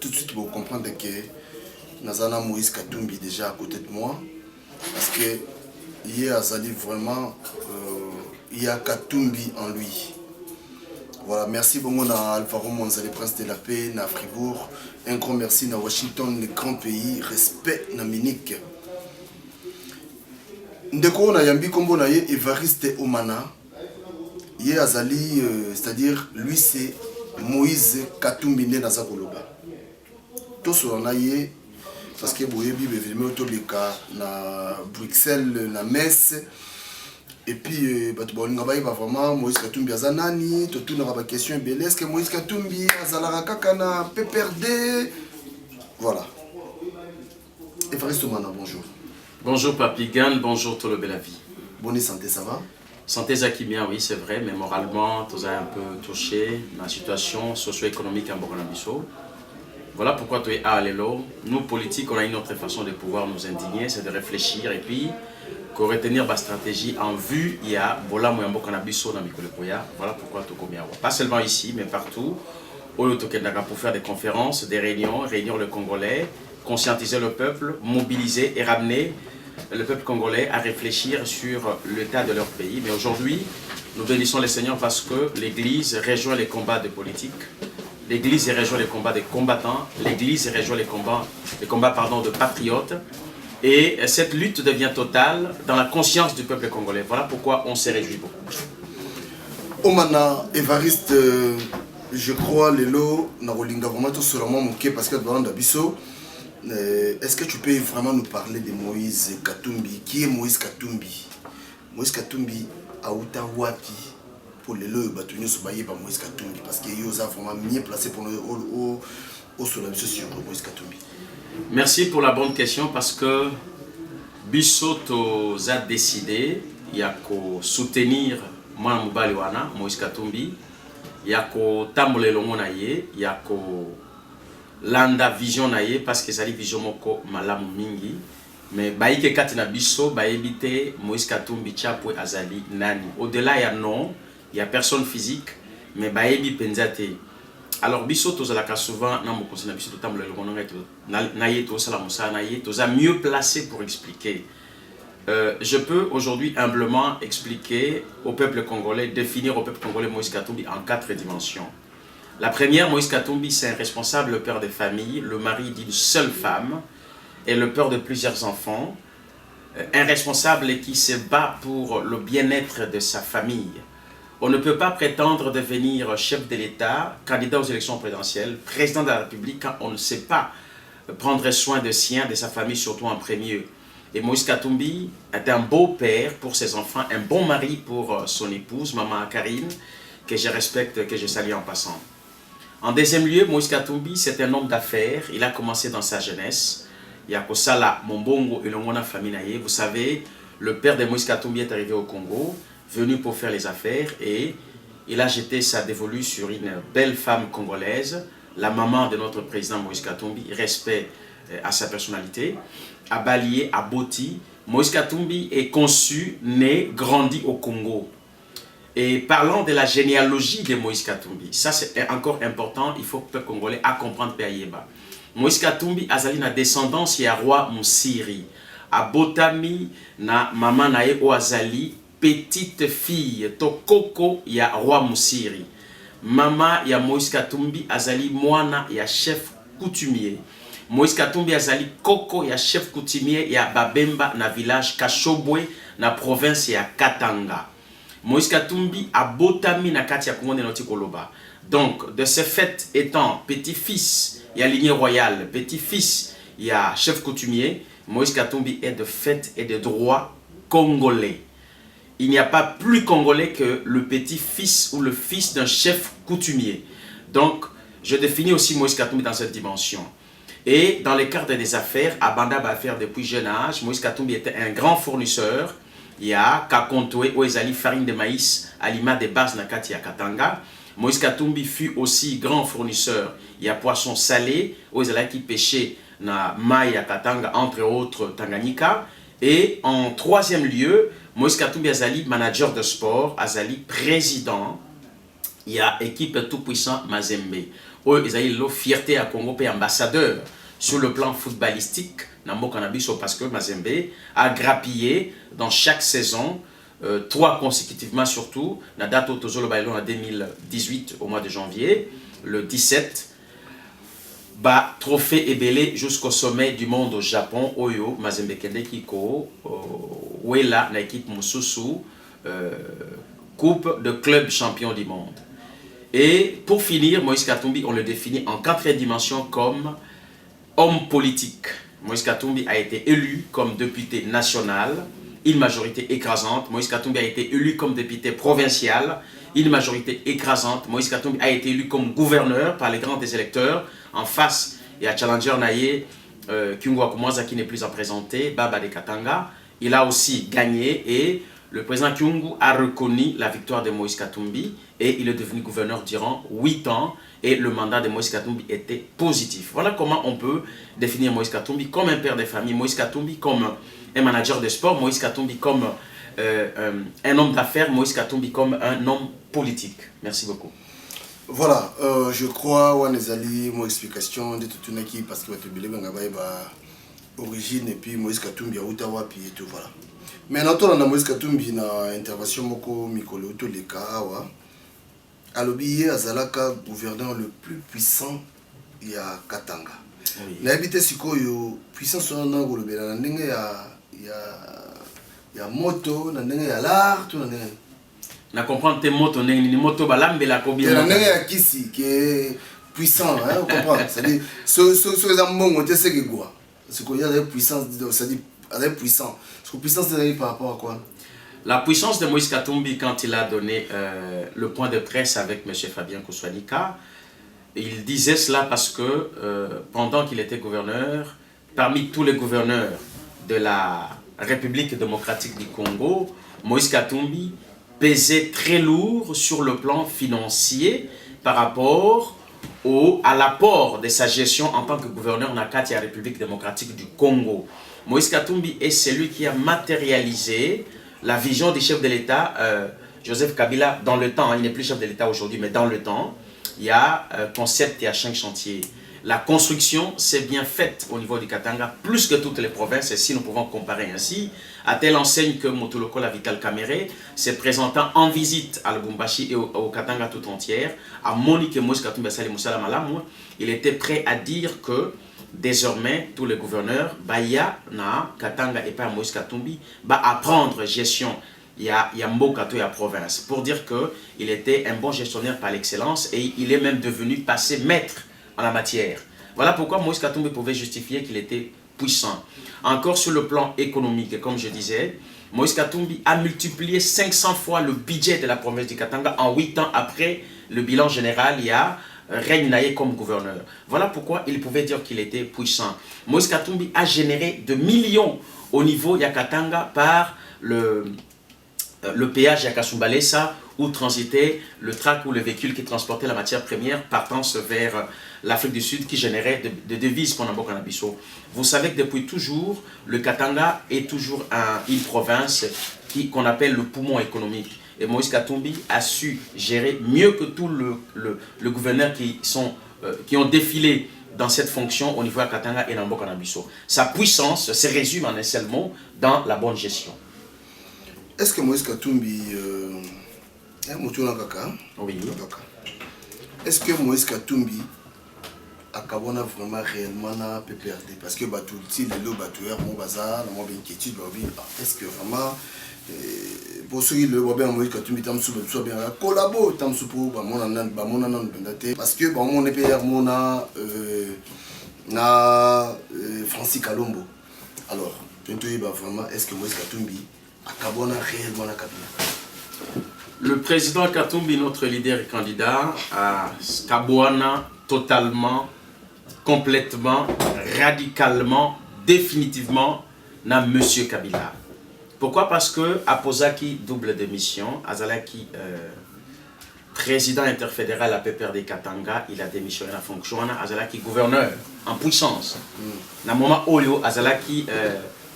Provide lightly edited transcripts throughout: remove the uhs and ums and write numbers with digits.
tout de suite vous comprendre que Nazana Moïse Katumbi déjà à côté de moi. Parce que il y a Azali vraiment, il y a Katumbi en lui. Voilà, merci beaucoup à Alvaro Monza, le prince de la paix, à Fribourg. Un grand merci à Washington, le grand pays. Respect à Munich. Ndeko na yambi kombo na ye Evariste Omana. Ye Azali, c'est-à-dire lui c'est Moïse Katumbi né dans Zakoloba. Tout cela ye parce que boyebi bevime otobika na Bruxelles na Metz. Et puis, on va vraiment Moïse Katumbi azanani, tout le monde a question est-ce que Moïse Katumbi azalara kakana PPRD. Voilà. Evariste Omana, bonjour. Bonjour Papigan, bonjour tout le bel avis. Bonne santé, ça va? Santé Zakimia, oui c'est vrai, mais moralement, tout a un peu touché la situation socio-économique en Burkina-Faso. Voilà pourquoi tu es à Alelo. Nous politiques, on a une autre façon de pouvoir nous indigner, c'est de réfléchir et puis retenir ma stratégie en vue. Il y a Bola Mouyambo Kanabiso dans Mikolepoya. Voilà pourquoi tu es pas seulement ici, mais partout. Pour faire des conférences, des réunions, réunir le Congolais, conscientiser le peuple, mobiliser et ramener le peuple congolais à réfléchir sur l'état de leur pays. Mais aujourd'hui, nous bénissons le Seigneur parce que l'Église rejoint les combats de politique, l'Église rejoint les combats des combattants, l'Église rejoint les combats de patriotes. Et cette lutte devient totale dans la conscience du peuple congolais. Voilà pourquoi on s'est réjouit beaucoup. Omana, Evariste, je crois, Lelo, Narolinga, vraiment tout seulement manqué parce que dans Dabiso. Est-ce que tu peux vraiment nous parler de Moïse Katumbi? Qui est Moïse Katumbi? Moïse Katumbi a Wapi pour les lois bâtonnés sur Moïse Katumbi parce qu'il est vraiment mieux placé pour nous sur Moïse Katumbi. Merci pour la bonne question parce que Bissoto a décidé il y a qu'à soutenir Moïse Katumbi, il y a qu'à tamboler le monde, il y a qu'à landa vision naie parce que zali vision moko malamu mingi mais baike kati na biso baebite Moïse Katumbi chapo azali nani au-delà ya non il y a personne physique mais baebi penzate alors biso tozalaka souvent na moko na biso totambola longo na ye to sala musa na ye toza mieux placé pour expliquer. Je peux aujourd'hui humblement expliquer au peuple congolais, définir au peuple congolais Moïse Katumbi en 4 dimensions. La première, Moïse Katumbi, c'est un responsable, le père de famille, le mari d'une seule femme et le père de plusieurs enfants. Un responsable qui se bat pour le bien-être de sa famille. On ne peut pas prétendre devenir chef de l'État, candidat aux élections présidentielles, président de la République, quand on ne sait pas prendre soin de sien, de sa famille, surtout en premier. Et Moïse Katumbi est un beau père pour ses enfants, un bon mari pour son épouse, maman Karine, que je respecte, que je salue en passant. En deuxième lieu, Moïse Katumbi, c'est un homme d'affaires. Il a commencé dans sa jeunesse. Il y a Kosala, Mombongo et Longona Faminaye. Vous savez, le père de Moïse Katumbi est arrivé au Congo, venu pour faire les affaires et il a jeté sa dévolue sur une belle femme congolaise, la maman de notre président Moïse Katumbi, respect à sa personnalité, à Balié, à Boti. Moïse Katumbi est conçu, né, grandi au Congo. Et parlant de la généalogie de Moïse Katumbi, ça c'est encore important, il faut que le peuple congolais a comprendre Payeba. Moïse Katumbi azali na descendance ya roi Moussiri. A Botami na maman nae o azali petite fille to koko ya roi Moussiri. Mama ya Moïse Katumbi azali mwana ya chef coutumier. Moïse Katumbi azali koko ya chef coutumier ya Babemba na village Kashobwe na province ya Katanga. Moïse Katumbi a botami na kati ya Congo Noti Koloba. Donc, de ce fait, étant petit-fils, il y a lignée royale, petit-fils, il y a chef coutumier, Moïse Katumbi est de fait et de droit congolais. Il n'y a pas plus congolais que le petit-fils ou le fils d'un chef coutumier. Donc, je définis aussi Moïse Katumbi dans cette dimension. Et dans le cadre des affaires, à Banda Baffaire depuis jeune âge, Moïse Katumbi était un grand fournisseur. Il y a Kakontoé, Oezali, farine de maïs, aliment de base Nakati à Katanga. Moïse Katumbi fut aussi grand fournisseur. Il y a poisson salé, Oezali qui pêchait na Maï à Katanga, entre autres Tanganyika. Et en troisième lieu, Moïse Katumbi Azali, manager de sport, Azali, président. Il y a équipe tout puissant Mazembe. ils ont la fierté à Congo et ambassadeur sur le plan footballistique parce que Mazembe a grappillé dans chaque saison 3 consécutivement surtout la date au Tozolo Bailon en 2018 au mois de janvier, le 17 trophée ébélé jusqu'au sommet du monde au Japon. Oyo Mazembe Kende Kiko Wela na équipe Mususu coupe de club champion du monde. Et pour finir, Moïse Katumbi, on le définit en 4 dimensions comme homme politique. Moïse Katumbi a été élu comme député national, une majorité écrasante. Moïse Katumbi a été élu comme député provincial, une majorité écrasante. Moïse Katumbi a été élu comme gouverneur par les grands des électeurs. En face, il y a Challenger Naye, Kyungwa Kumwaza qui n'est plus à présenter, Baba de Katanga. Il a aussi gagné et le président Kyungu a reconnu la victoire de Moïse Katumbi et il est devenu gouverneur durant 8 ans et le mandat de Moïse Katumbi était positif. Voilà comment on peut définir Moïse Katumbi comme un père de famille, Moïse Katumbi comme un manager de sport, Moïse Katumbi comme un homme d'affaires, Moïse Katumbi comme un homme politique. Merci beaucoup. Voilà, je crois que mon explication de toute une équipe parce que origine et puis Moïse Katumbi a Ottawa puis et tout voilà. Mais maintenant Moïse Katumbi na intervention moko mikolo to le kawa alobi azalaka gouverneur le plus puissant ya Katanga. Na habité sikoyo puissance na golobela na ndenge ya moto na ndenge ya l'art to na ndenge na comprendre tes motos ni moto balambela ko bien na ndenge ya kisi qui est puissant hein, vous comprenez ça dit ce les amongo te c'est que quoi ce qu'il y a de puissance ça dit avec puissant. Parce que puissance c'est par rapport à quoi? La puissance de Moïse Katumbi quand il a donné le point de presse avec M. Fabien Kouswanika, il disait cela parce que pendant qu'il était gouverneur, parmi tous les gouverneurs de la République démocratique du Congo, Moïse Katumbi pesait très lourd sur le plan financier par rapport à l'apport de sa gestion en tant que gouverneur dans la République démocratique du Congo. Moïse Katumbi est celui qui a matérialisé la vision du chef de l'État, Joseph Kabila, dans le temps. Il n'est plus chef de l'État aujourd'hui, mais dans le temps, il y a un concept, il y a 5 chantiers. La construction s'est bien faite au niveau du Katanga, plus que toutes les provinces, et si nous pouvons comparer ainsi, à telle enseigne que Motuloko la Vital Kamere se présentant en visite à Lubumbashi et au Katanga tout entière, à Monique Moïse Katumbi Sali Moussala Malamou, il était prêt à dire que désormais, tous les gouverneurs, Baya, Na, Katanga et par Moïse Katumbi, apprendre gestion. Il y a Mbokato et la province. Pour dire qu'il était un bon gestionnaire par l'excellence et il est même devenu passé maître en la matière. Voilà pourquoi Moïse Katumbi pouvait justifier qu'il était puissant. Encore sur le plan économique, comme je disais, Moïse Katumbi a multiplié 500 fois le budget de la province du Katanga en 8 ans après le bilan général. Il y a Règne Naye comme gouverneur. Voilà pourquoi il pouvait dire qu'il était puissant. Moïse Katumbi a généré de millions au niveau Yakatanga par le péage Yakasumbalesa où transitait le track ou le véhicule qui transportait la matière première partant vers l'Afrique du Sud qui générait de devises pour Nambo-Kanabiso. Vous savez que depuis toujours, le Katanga est toujours une province qu'on appelle le poumon économique. Et Moïse Katumbi a su gérer mieux que tous le gouverneur qui ont défilé dans cette fonction au niveau de Katanga et Nambo-Kanabiso. Sa puissance se résume en un seul mot dans la bonne gestion. Est-ce que Moïse Katumbi oui. Est-ce que Moïse Katumbi a vraiment réellement na PPRD? Parce que tout le batteur mon bazar, mon inquiétude, est-ce que vraiment pour ceux qui le voient bien Moïse Katumbi tam sou bien collabo tam sou pour mon parce que mon EPR mon na Francis Kalombo. Alors vraiment est-ce que Moïse Katumbi a réellement la cabine? Le président Katumbi, notre leader et candidat, a Kabouana totalement, complètement, radicalement, définitivement na Monsieur Kabila. Pourquoi? Parce que Aposaki double de mission, Azalaki président interfédéral à PPRD Katanga, il a démissionné la fonction, Azalaki gouverneur en puissance. Na moment Oyo, Azalaki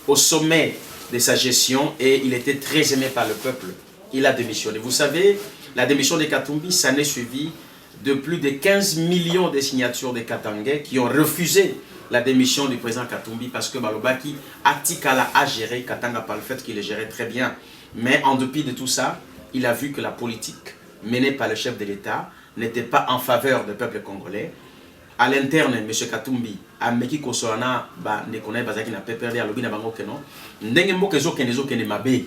au sommet de sa gestion et il était très aimé par le peuple. Il a démissionné. Vous savez, la démission de Katumbi, ça n'est suivi de plus de 15 millions de signatures des Katangais qui ont refusé la démission du président Katumbi parce que Balobaki Atikala a géré Katanga par le fait qu'il le gérait très bien. Mais en dépit de tout ça, il a vu que la politique menée par le chef de l'État n'était pas en faveur du peuple congolais. À l'interne, M. Katumbi, a meki kosoana ba ne connaît bazaki na PPRD à lobby na bango keno. Ndenge mboka ezo kende mabe.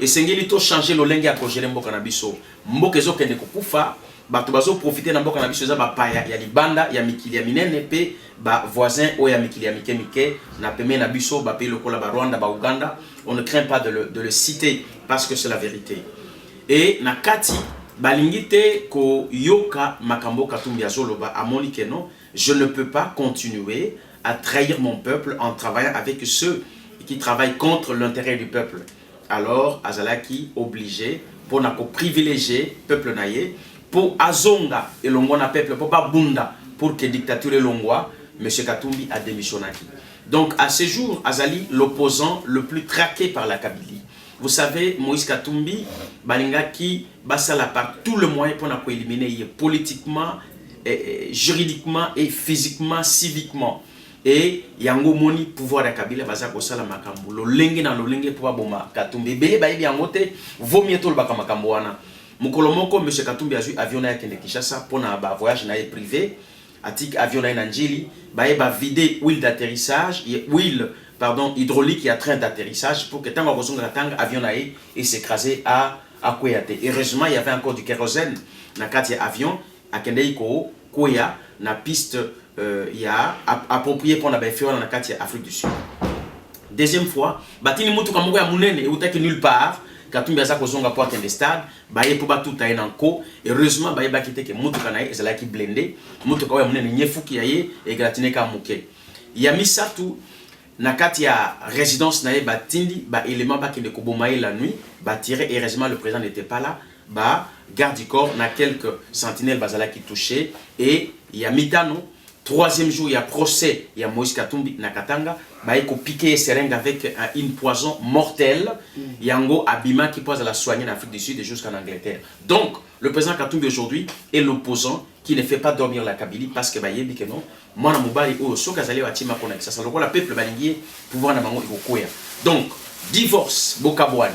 Et sengeli to changer lo lenge ya kogere mboka na biso. Mboka ezo kende kokufa, bato bazo profiter na mboka na biso za ba paya ya libanda ya mikili ya minene pe ba voisin o ya mikili ya mike na peme na biso ba pe lokola ba Rwanda ba Uganda. On ne craint pas de le citer parce que c'est la vérité. Et na kati balingite ko yoka makambo Katumbi azoloba amoni keno. Je ne peux pas continuer à trahir mon peuple en travaillant avec ceux qui travaillent contre l'intérêt du peuple. Alors, Azalaki obligé pour n'a privilégier peuple naïe, pour Azonga et Longona peuple, pour Babunda, pour que dictature Longwa, M. Katumbi a démissionné. Donc, à ce jour, Azali, l'opposant le plus traqué par la Kabylie. Vous savez, Moïse Katumbi, Balingaki, Basala par tout le moyen pour nous éliminer politiquement, juridiquement et physiquement, civiquement. Et yango moni pouvoir de Kabila baza kosala makambo lo lenge na lo lenge pour boma Katumbi bele ba yebi yango te vaut mieux tol baka makambo wana mukolo moko M. Katumbi azu avion na yake Kinshasa pona ba voyage na privé atik avion na Njili ba yeba vider huile d'atterrissage et huile pardon hydraulique et à train d'atterrissage pour que tanga kozonga tanga avion na et s'écraser à Kouyaté. Heureusement il y avait encore du kérosène na kati avion akendei ko koya na piste y a approprié pour la BFO dans la carte Afrique du Sud. Deuxième fois, batini mutu kamongo ya munene et utaki nulle part. Katumbi aza kozonga pour atteindre le stade, baye pour batu taye nanko. Heureusement baye bakite ke mutu kanaye ezala ki blendé, mutu kawa ya munene nyefuki yaye et gratine ka muke. Yami satu na kati ya résidence naye batindi ba élément ba kende ko bomaye la nuit, ba tiré heureusement le président n'était pas là. Bah, garde du corps, na quelques sentinelles bazala qui touchaient et il y a mitano. Troisième jour, il y a procès, il y a Moïse Katumbi na Katanga, bah il a piqué seringue avec une poison mortelle. Yango Abima qui pose à la soigner en Afrique du Sud et jusqu'en Angleterre. Donc, le président Katumbi aujourd'hui est l'opposant qui ne fait pas dormir la Kabylie parce que bah il que non, moi na mobali o so kazali wa tima kona ça ça le peuple balingier pouvoir na bango ikokoya. Donc, divorce Bokabouani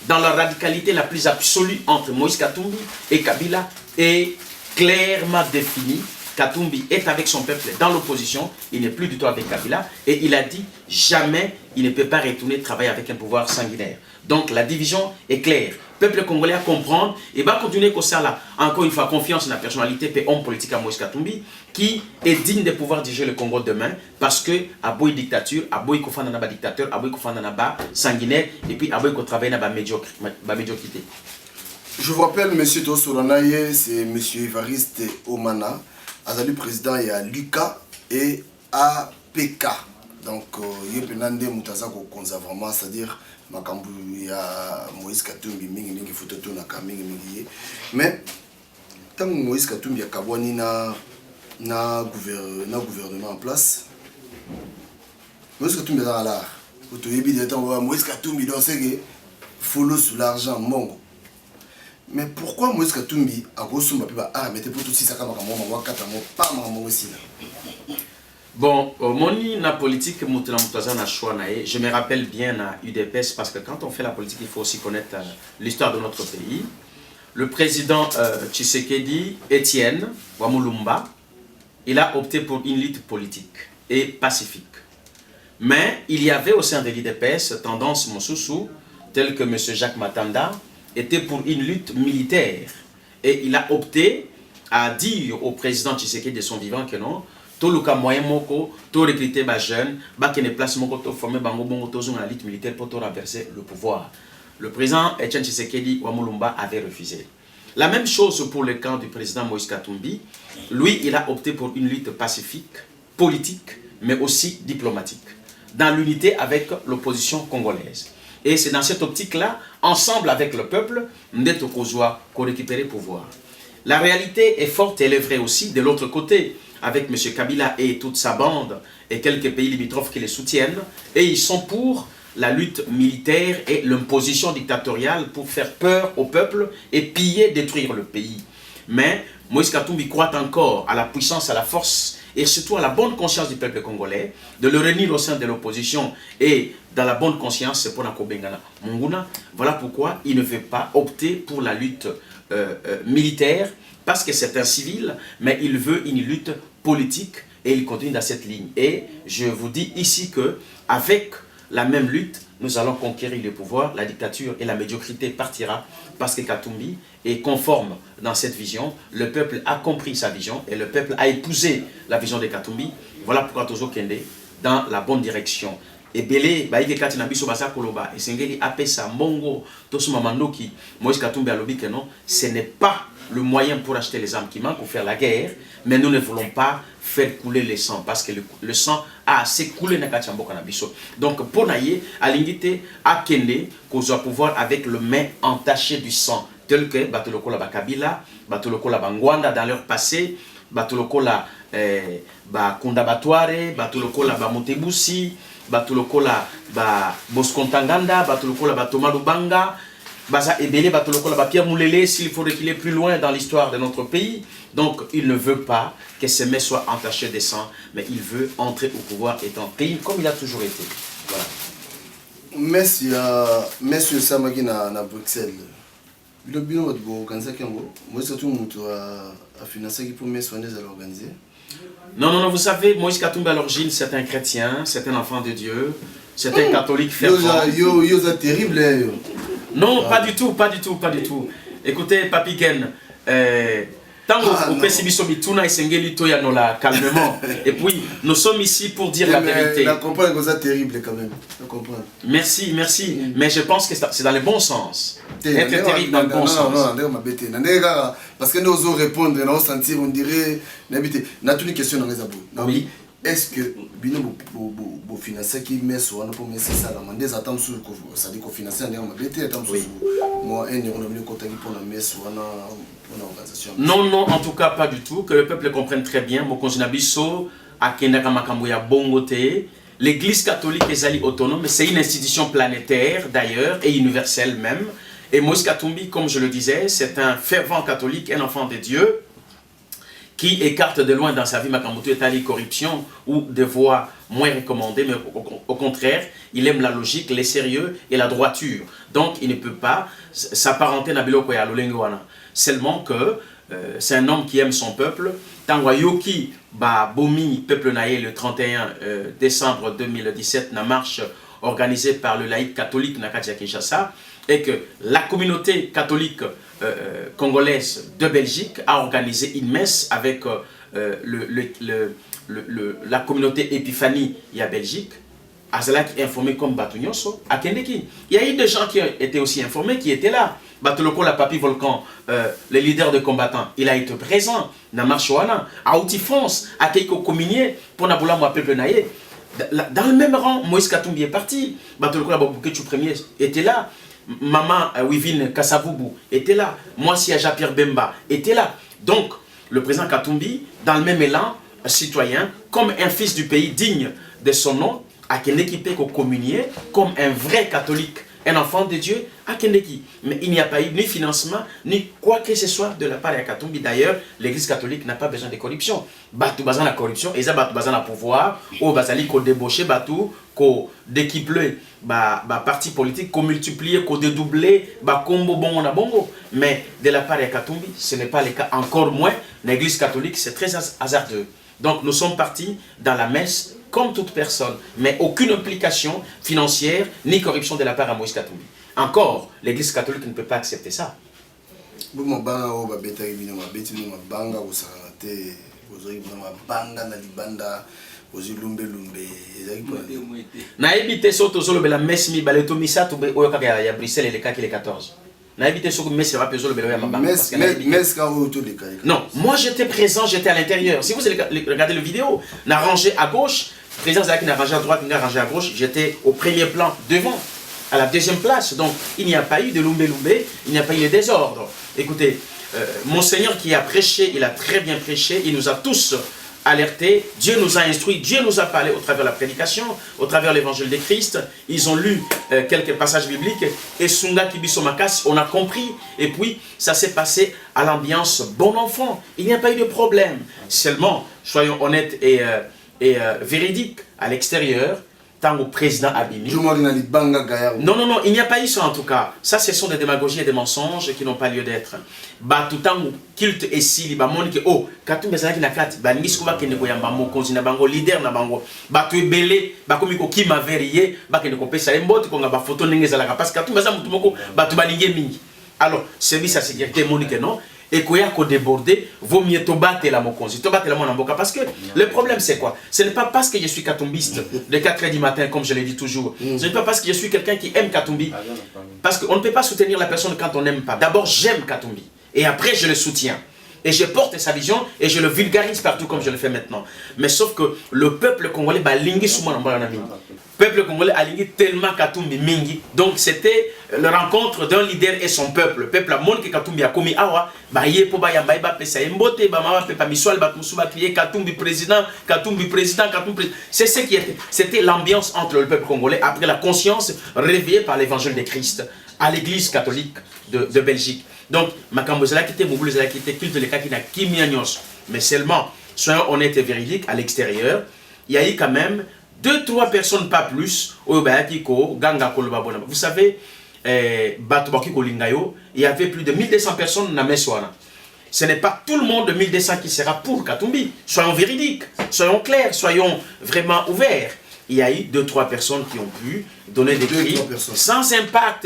dans la radicalité la plus absolue entre Moïse Katumbi et Kabila est clairement définie. Katumbi est avec son peuple dans l'opposition, il n'est plus du tout avec Kabila et il a dit jamais il ne peut pas retourner travailler avec un pouvoir sanguinaire. Donc la division est claire. Peuple congolais à comprendre et va continuer comme ça là. Encore une fois, confiance dans la personnalité et homme politique à Moïse Katumbi qui est digne de pouvoir diriger le Congo demain parce que à boy dictature, à boy kofanda na ba dictateur, à boy kofanda na ba sanguinaire et puis à boy ko travailler na ba médiocrité. Je vous rappelle, M. Tosolanaye, c'est M. Évariste Omana, Azali président, il y a Lucas et APK. Donc, il y a Penande Moutazako Konza vraiment, c'est-à-dire, il y a Moïse Katumbi, mingi photo na mingi. Mais, tant que Moïse Katumbi a Kabwani na gouvernement en place, Moïse Katumbi est dans l'art. Moïse Katumbi, donc c'est que follow sur l'argent, mongo. Mais pourquoi Moïse Katumbi a reçu ma piba ah mais pour tout ça comme moi pas maman aussi. Bon, moni na politique mutana mutaza na choix nae, je me rappelle bien na UDPS parce que quand on fait la politique, il faut aussi connaître l'histoire de notre pays. Le président Tshisekedi Étienne Wamulumba, il a opté pour une lutte politique et pacifique. Mais il y avait au sein de l'UDPS tendance Mosusu telle que M. Jacques Matanda était pour une lutte militaire. Et il a opté à dire au président Tshisekedi de son vivant que non, tout le cas moyen moko, tout recruter les jeunes, qui ne place moko, tout former bango bongo, tout la lutte militaire pour tout renverser le pouvoir. Le président Etienne Tshisekedi Wamulumba avait refusé. La même chose pour le camp du président Moïse Katumbi. Lui, il a opté pour une lutte pacifique, politique, mais aussi diplomatique, dans l'unité avec l'opposition congolaise. Et c'est dans cette optique-là, ensemble avec le peuple, Ndeto Kozwa, qu'on récupère le pouvoir. La réalité est forte et elle est vraie aussi de l'autre côté, avec M. Kabila et toute sa bande et quelques pays limitrophes qui les soutiennent. Et ils sont pour la lutte militaire et l'imposition dictatoriale pour faire peur au peuple et piller, détruire le pays. Mais Moïse Katumbi croit encore à la puissance, à la force et surtout à la bonne conscience du peuple congolais, de le réunir au sein de l'opposition et dans la bonne conscience, c'est pour Nakobengana Munguna. Voilà pourquoi il ne veut pas opter pour la lutte militaire, parce que c'est un civil, mais il veut une lutte politique et il continue dans cette ligne. Et je vous dis ici que avec la même lutte, nous allons conquérir le pouvoir, la dictature et la médiocrité partira parce que Katumbi est conforme dans cette vision. Le peuple a compris sa vision et le peuple a épousé la vision de Katumbi. Voilà pourquoi Tozo Kende dans la bonne direction. Et Belé, Baïge Katina Biso Basa Koloba, et Sengeli Apesa Mongo, Tosuma Mandoki, Moïse Katumbi Alobi que non, ce n'est pas le moyen pour acheter les armes qui manquent, pour faire la guerre, mais nous ne voulons pas faire couler le sang, parce que le sang a assez coulé dans le biso. Donc, pour naïe, à l'ingité, à Kende, qu'on doit pouvoir avec le main entaché du sang, tel que Batoloko la Bakabila, Batoloko la Bangwanda dans leur passé, Batoloko la Kondabatware, Batoloko la Motebusi, Batoloko la Boskontanganda, Batoloko la Tomalubanga, Baza Ebele, Batoloko la Pierre Moulele, s'il faut reculer plus loin dans l'histoire de notre pays. Donc, il ne veut pas que ces mains soient entachées de sang, mais il veut entrer au pouvoir étant pays comme il a toujours été. Voilà. Monsieur Samaki na Bruxelles. Le bilan de organiser Kango, moi surtout mon a financé pour mes soins à l'organiser. Non, vous savez, Moïse Katumbi à l'origine, c'est un chrétien, c'est un enfant de Dieu, c'est un catholique fervent. Yo, terrible. Non, pas du tout. Écoutez, Papi Ken, tant qu'on peut s'y mituna et s'engeli toya nola calmement. Et puis, nous sommes ici pour dire la vérité. Je comprends que c'est terrible quand même. Je comprends. Merci. Mais je pense que c'est dans le bon sens. Être terrible dans le bon sens. Non, parce que nous osons répondre, nous osons sentir, on dirait. N'a une question dans les abos. Oui. Est-ce que bino bo financer qui met sur un pour mettre ça là des attentes sur le ça dit qu'on financer on m'a bêté attentes sur moi un euro nommé côté pour la mettre sur une organisation. Non, en tout cas pas du tout, que le peuple comprenne très bien mon konjinabiso akendaka makambo ya bongote. L'église catholique est autonome, c'est une institution planétaire d'ailleurs et universelle même. Et Moïse Katumbi, comme je le disais, c'est un fervent catholique, un enfant de Dieu, qui écarte de loin dans sa vie Makambutu et corruption ou des voies moins recommandées, mais au contraire, il aime la logique, les sérieux et la droiture. Donc, il ne peut pas s'apparenter à Biloko ya Lolengoana. Seulement que c'est un homme qui aime son peuple. Tangwa Yoki, Bomi, peuple naïe, le 31 décembre 2017, na marche organisée par le laïc catholique Nakatia Kinshasa, et que la communauté catholique congolaise de Belgique a organisé une messe avec la communauté Épiphanie à Belgique. Azala qui est informé comme Batounyoso à Kendeki. Il y a eu des gens qui étaient aussi informés, qui étaient là. Batoloko, la Papi Volcan, le leader de combattants, il a été présent dans Marchoana, à Outi-France, à Keiko Kominié, pour Naboula Peuple Naye. Dans le même rang, Moïse Katumbi est parti. Batoloko, la Babouketu Premier était là. Maman Wivine Kassaboubou était là. Moi, si Jean-Pierre Bemba était là. Donc, le président Katumbi, dans le même élan, citoyen, comme un fils du pays digne de son nom, à Kendeki Peko communier, comme un vrai catholique, un enfant de Dieu, à Kendeki. Mais il n'y a pas eu ni financement, ni quoi que ce soit de la part de Katumbi. D'ailleurs, l'église catholique n'a pas besoin de corruption. Batou bazan la corruption, et ça batou bazan la pouvoir, ou bazali ko débaucher, batou ko décupler, parti politique, ko multiplier, ko dédoubler, combo bongo na bongo. Mais de la part de Katumbi, ce n'est pas le cas, encore moins. L'église catholique, c'est très hasardeux. Donc nous sommes partis dans la messe comme toute personne, mais aucune implication financière ni corruption de la part de Moïse Katumbi. Encore, l'église catholique ne peut pas accepter ça. Na évité soto solo bela messe mi baleto misato be oyo kaka ya Bruxelles et le cas qui est 14. Na évité soko messe va peso le bela ya mabanga parce que non, moi j'étais présent, j'étais à l'intérieur. Si vous regardez la vidéo, n'a rangé à gauche, président Zaki n'a rangé à droite, n'a rangé à gauche, j'étais au premier plan devant, à la deuxième place. Donc il n'y a pas eu de lumbe, il n'y a pas eu de désordre. Écoutez, Monseigneur qui a prêché, il a très bien prêché, il nous a tous alerté, Dieu nous a instruits, Dieu nous a parlé au travers de la prédication, au travers de l'évangile de Christ. Ils ont lu quelques passages bibliques et Sunga Kibisomakas, on a compris. Et puis, ça s'est passé à l'ambiance bon enfant. Il n'y a pas eu de problème. Seulement, soyons honnêtes et véridiques, à l'extérieur, tant au président Abimi. Non, non, non, il n'y a pas eu ça en tout cas. Ça, ce sont des démagogies et des mensonges qui n'ont pas lieu d'être. Bah, tout temps, culte et si, bah, mon oh, quand tu me dis que bah, niskuba que neko yamba mokonzi na bango leader na bango, bah, tu es belé, bah, comme qui m'a vérifié, bah, que neko pesa embot, qu'on a bah, photo n'engezala, parce que quand tu me dis que bah, tu vas mingi. Alors, service à sécurité, Monique, non? Et qu'il y a qu'au déborder, vaut mieux te battre la mokonzi, te battre la monamboka. Parce que le problème c'est quoi? Ce n'est pas parce que je suis katumbiste de 4 h du matin, comme je l'ai dit toujours. Ce n'est pas parce que je suis quelqu'un qui aime Katumbi. Parce qu'on ne peut pas soutenir la personne quand on n'aime pas. D'abord, j'aime Katumbi. Et après, je le soutiens. Et je porte sa vision et je le vulgarise partout comme je le fais maintenant. Mais sauf que le peuple congolais va linguer souvent dans la mine. Le peuple congolais a lingué tellement Katumbi mingi. Donc c'était la rencontre d'un leader et son peuple. Le peuple a montré que Katumbi a commis awa. Ba ye po ba yamba ba pesa mbote ba mama pe pa miswal ba musuba crier Katumbi président, Katumbi président, Katumbi président. C'est ce qui était. C'était l'ambiance entre le peuple congolais après la conscience réveillée par l'évangile de Christ à l'église catholique de Belgique. Donc, makambo zala kité mobile zala kité culte les cas qui n'a kimianyos. Mais seulement, soyons honnêtes et véridiques, à l'extérieur, il y a eu quand même 2-3 personnes, pas plus, au Bayakiko, Ganga Kolobabona. Vous savez, Batubakiko Lingayo, il y avait plus de 1200 personnes dans Messoana. Ce n'est pas tout le monde de 1200 qui sera pour Katumbi. Soyons véridiques, soyons clairs, soyons vraiment ouverts. Il y a eu 2-3 personnes qui ont pu donner des cris sans impact.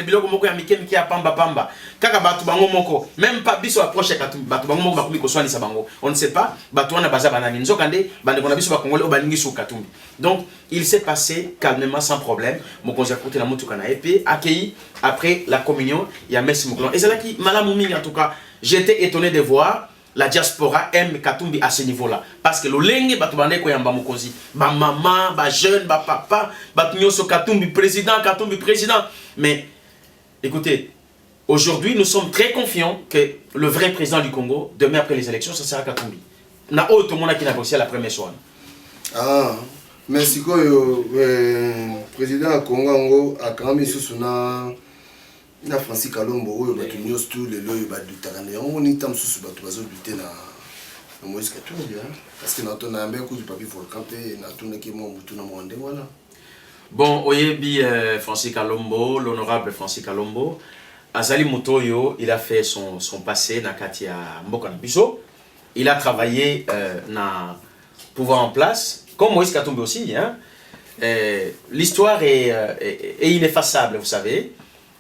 Même pas biso approche on ne sait pas. Donc il s'est passé calmement sans problème. Accueilli après la communion, il y a Messi Mouklan. Et c'est là qui en tout cas, j'étais étonné de voir. La diaspora aime Katumbi à ce niveau-là. Parce que le lenge batubande ko yamba mokozi. Ba maman, ba jeune, ba papa, ba tunyoso Katumbi président. Mais écoutez, aujourd'hui nous sommes très confiants que le vrai président du Congo, demain après les élections, ça sera Katumbi. Na autre monde qui n'a négocié la première soirée. Ah, merci koyo président Congo a quand même sousuna na Francis Kalombo oyo batu nyos tout les loyo ba dutakane on ni tam susu batu bazo duter na Moïse Katumbi parce que na ton ambe ko du papier volcan pe na ton ki mo mutu na monde voilà. Bon oyebi Francis Kalombo, l'honorable Francis Kalombo azali mutoyo, il a fait son passé na kati ya mboka na biso. Il a travaillé na pouvoir en place comme Moïse Katumbi aussi hein. L'histoire est ineffaçable, vous savez.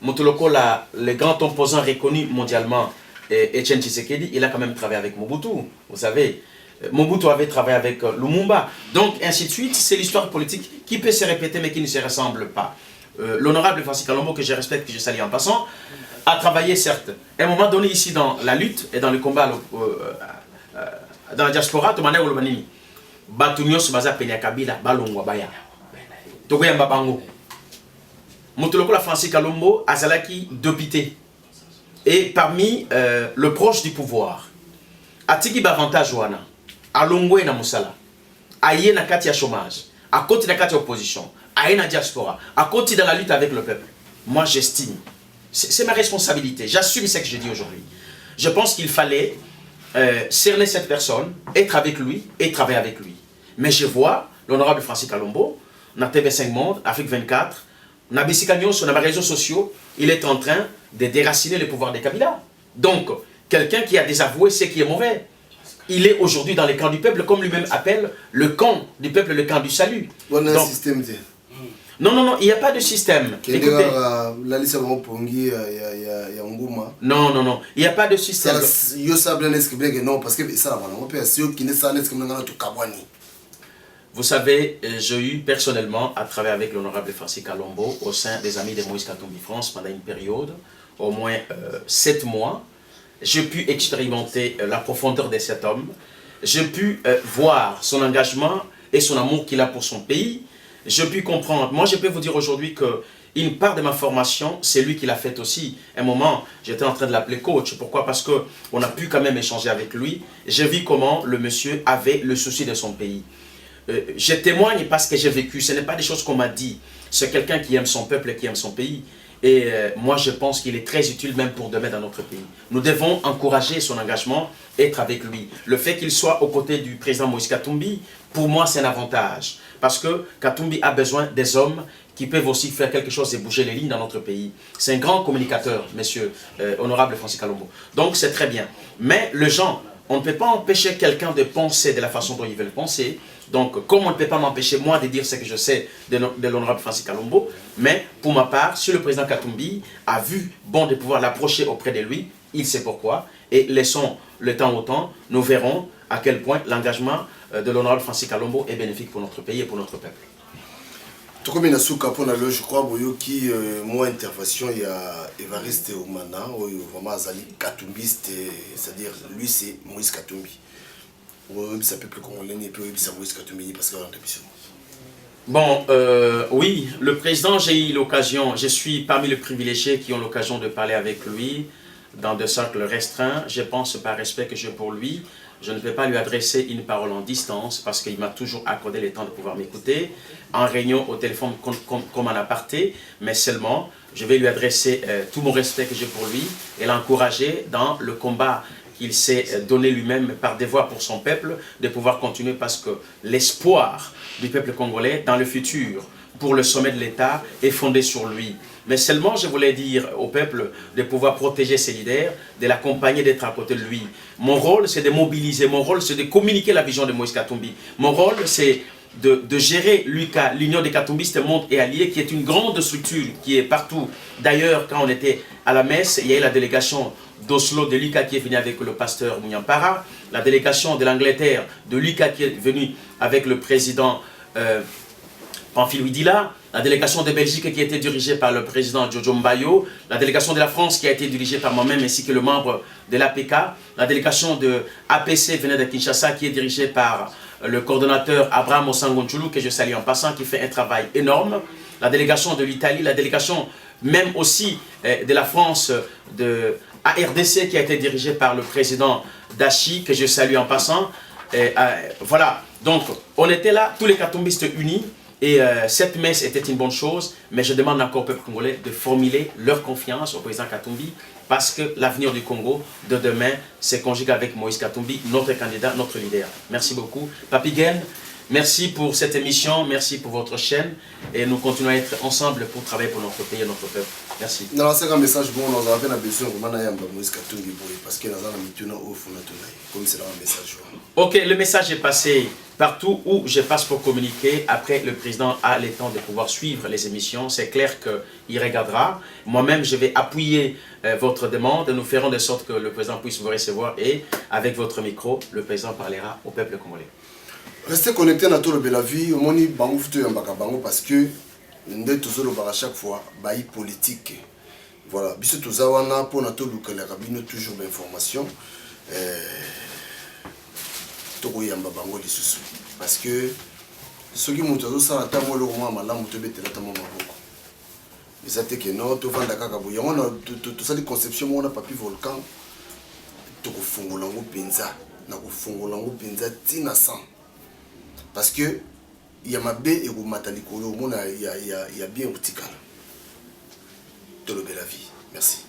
Motoloko, le grand opposant reconnu mondialement, Etienne Tshisekedi, il a quand même travaillé avec Mobutu. Vous savez, Mobutu avait travaillé avec Lumumba. Donc, ainsi de suite, c'est l'histoire politique qui peut se répéter mais qui ne se ressemble pas. L'honorable Francis Kalombo, que je respecte, que je salue en passant, a travaillé certes. À un moment donné, ici, dans la lutte et dans le combat, dans la diaspora, Tomane Olobanini, Batunios Baza Penya Kabila, Balongwa Baya, Togoyamba Bango. Motolokola Francis Kalombo, Azalaki député. Et parmi le proche du pouvoir, Atiki Bavantage Wana, Alongwe na Moussala, Aye na Katia chômage, à côté de la Katia opposition, Aye na diaspora, à côté de la lutte avec le peuple. Moi j'estime, c'est ma responsabilité, j'assume ce que je dis aujourd'hui. Je pense qu'il fallait cerner cette personne, être avec lui et travailler avec lui. Mais je vois l'honorable Francis Kalombo, na TV5 Monde, Afrique 24, sur les réseaux sociaux, il est en train de déraciner le pouvoir de Kabila. Donc, quelqu'un qui a désavoué ce qui est mauvais. Il est aujourd'hui dans le camp du peuple, comme lui-même appelle le camp du peuple, le camp du salut. On a un système. Non, non, non, il n'y a pas de système. Écoutez, non, non, non, il n'y a pas de système. Non, parce que ça, vous savez, j'ai eu personnellement à travailler avec l'honorable Francis Kalombo au sein des Amis de Moïse Katumbi France pendant une période, au moins 7 mois. J'ai pu expérimenter la profondeur de cet homme. J'ai pu voir son engagement et son amour qu'il a pour son pays. J'ai pu comprendre. Moi, je peux vous dire aujourd'hui une part de ma formation, c'est lui qui l'a faite aussi. À un moment, j'étais en train de l'appeler coach. Pourquoi? Parce qu'on a pu quand même échanger avec lui. J'ai vu comment le monsieur avait le souci de son pays. Je témoigne parce que j'ai vécu. Ce n'est pas des choses qu'on m'a dit. C'est quelqu'un qui aime son peuple et qui aime son pays. Et moi, je pense qu'il est très utile même pour demain dans notre pays. Nous devons encourager son engagement, être avec lui. Le fait qu'il soit aux côtés du président Moïse Katumbi, pour moi, c'est un avantage. Parce que Katumbi a besoin des hommes qui peuvent aussi faire quelque chose et bouger les lignes dans notre pays. C'est un grand communicateur, monsieur honorable Francis Kalombo. Donc, c'est très bien. Mais les gens, on ne peut pas empêcher quelqu'un de penser de la façon dont il veut le penser. Donc, comme on ne peut pas m'empêcher, moi, de dire ce que je sais de l'honorable Francis Kalombo, mais pour ma part, si le président Katumbi a vu bon de pouvoir l'approcher auprès de lui, il sait pourquoi. Et laissons le temps au temps, nous verrons à quel point l'engagement de l'honorable Francis Kalombo est bénéfique pour notre pays et pour notre peuple. Tokomi na suka pona le je crois boyoki moi intervention il y a Évariste Omana vraiment azali katumbiste, c'est-à-dire lui c'est Moïse Katumbi. Ça peut plus congolais et puis ça Moïse Katumbi parce que bon, oui, le président, j'ai eu l'occasion, je suis parmi les privilégiés qui ont l'occasion de parler avec lui dans des cercles restreints. Je pense par respect que j'ai pour lui. Je ne peux pas lui adresser une parole en distance parce qu'il m'a toujours accordé le temps de pouvoir m'écouter, en réunion, au téléphone, comme en aparté, mais seulement, je vais lui adresser tout mon respect que j'ai pour lui et l'encourager dans le combat qu'il s'est donné lui-même par devoir pour son peuple, de pouvoir continuer parce que l'espoir du peuple congolais dans le futur, pour le sommet de l'État, est fondé sur lui. Mais seulement, je voulais dire au peuple de pouvoir protéger ses leaders, de l'accompagner, d'être à côté de lui. Mon rôle, c'est de mobiliser. Mon rôle, c'est de communiquer la vision de Moïse Katumbi. Mon rôle, c'est de gérer l'UCA, l'Union des Katumbistes Monde et Alliés, qui est une grande structure qui est partout. D'ailleurs, quand on était à la messe, il y a eu la délégation d'Oslo de l'UCA qui est venue avec le pasteur Mounyampara, la délégation de l'Angleterre de l'UCA qui est venue avec le président Pamphile Ouidila, la délégation de Belgique qui a été dirigée par le président Jojo Mbayo, la délégation de la France qui a été dirigée par moi-même ainsi que le membre de l'APK, la délégation de APC venant de Kinshasa qui est dirigée par le coordonnateur Abraham Osangonchulu, que je salue en passant, qui fait un travail énorme, la délégation de l'Italie, la délégation même aussi de la France, de ARDC qui a été dirigée par le président Dachi, que je salue en passant. Voilà, donc on était là, tous les katumbistes unis. Et cette messe était une bonne chose, mais je demande encore au peuple congolais de formuler leur confiance au président Katumbi parce que l'avenir du Congo de demain se conjugue avec Moïse Katumbi, notre candidat, notre leader. Merci beaucoup. Papi Gen, merci pour cette émission, merci pour votre chaîne et nous continuons à être ensemble pour travailler pour notre pays et notre peuple. Merci. Non, c'est un message bon, nous avons besoin de Moïse Katumbi parce que nous avons comme c'est un message. Ok, le message est passé partout où je passe pour communiquer. Après, le président a le temps de pouvoir suivre les émissions. C'est clair qu'il regardera. Moi-même, je vais appuyer votre demande. Nous ferons de sorte que le président puisse vous recevoir et avec votre micro, le président parlera au peuple congolais. Restez connectés à tout la vie. On est parce que nous sommes à chaque fois politique. Voilà. Bisous tous awana pour notre toujours d'informations. Parce que ceux qui montent au sein de la roman malam te bête la tamama beaucoup. Mais ça te que non, tu vas d'accord avec on a tout ça des conceptions on a pas pu volcan. Tu kufungulango pinza, na kufungulango pinza tina sang. Parce que il y a ma baie et au matalikolo, il y a bien optical. De la vie. Merci.